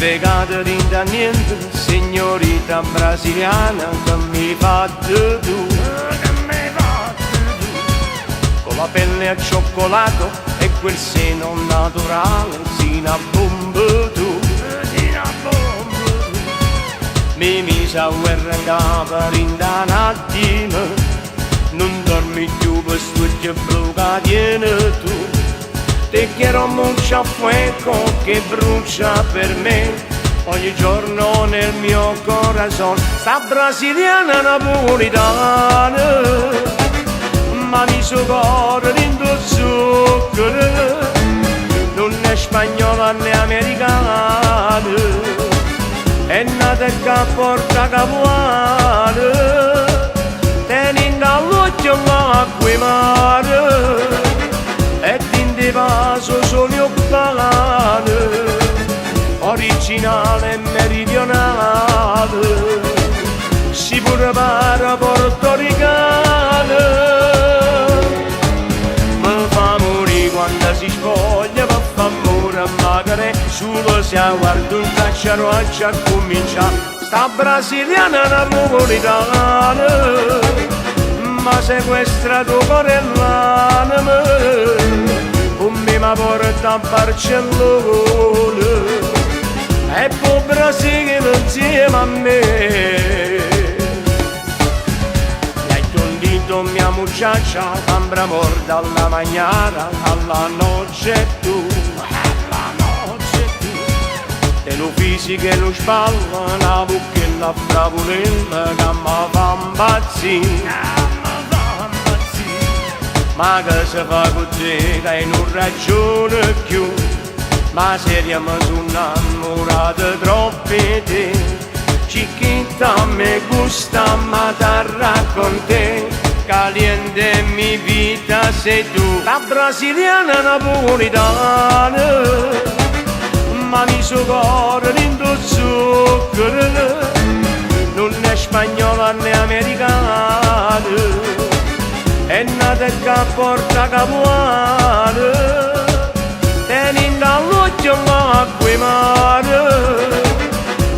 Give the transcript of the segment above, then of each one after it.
fregate di niente, signorita brasiliana che mi fate tu, con la pelle a cioccolato e quel seno naturale, sino a bomba tu, mi mise a guerra in capo rinda un attimo, non dormi più per studio blu che tieni tu. Te quiero mucho a fuego che brucia per me ogni giorno nel mio corazon. Sta brasiliana napolitana, ma mi suo cuore dentro zucchero, non è spagnola né americana, è nata che porta capuana, tenendo all'occhio l'acqua mare. E di vaso sono pane, originale e meridionale, si pure pare portoricana. Mi fa morire quando si spoglia, per fa amore magari, solo se guardo un cacciaroccio a cominciare. Sta brasiliana napolitana, ma sequestra tuo cuore l'anima, con me mi porta a Barcellona e poi Brasile insieme a me. E condito mia muchacha, ambra morda alla mañana, alla noce tu, te lo fisico e lo spalla, la bocca e la bravolella che mi fa impazzire. Ma che si fa con te che non ragione più, ma seriamo sono innamorati troppo di te. Chiquita me gusta matarla con te, caliente mi vita sei tu. La brasiliana napolitana, ma mi suo cuore dentro zucchero, non è spagnola né americana, è nata che porta capuana, tenendo all'occhio l'acqua mare,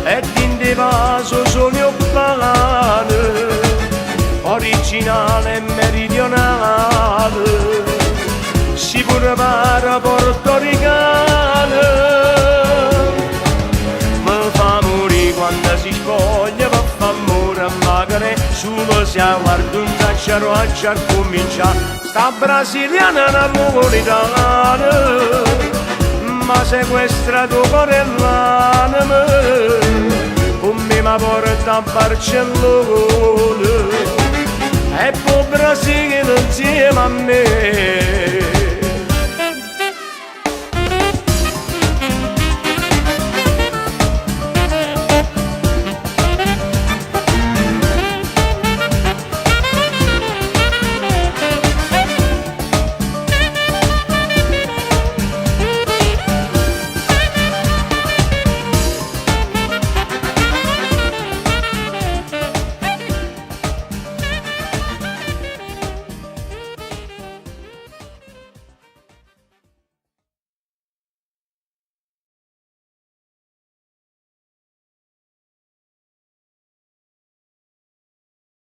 e di vaso sono pane, originale e meridionale, si pure pare portoricana. Mi fa morire quando si spoglia, per fa amore magari, solo se guardo un cacciaroccio a cominciare. Sta brasiliana napolitana, ma sequestra tuo cuore l'anima, con me mi porta a Barcellona e poi Brasile insieme a me.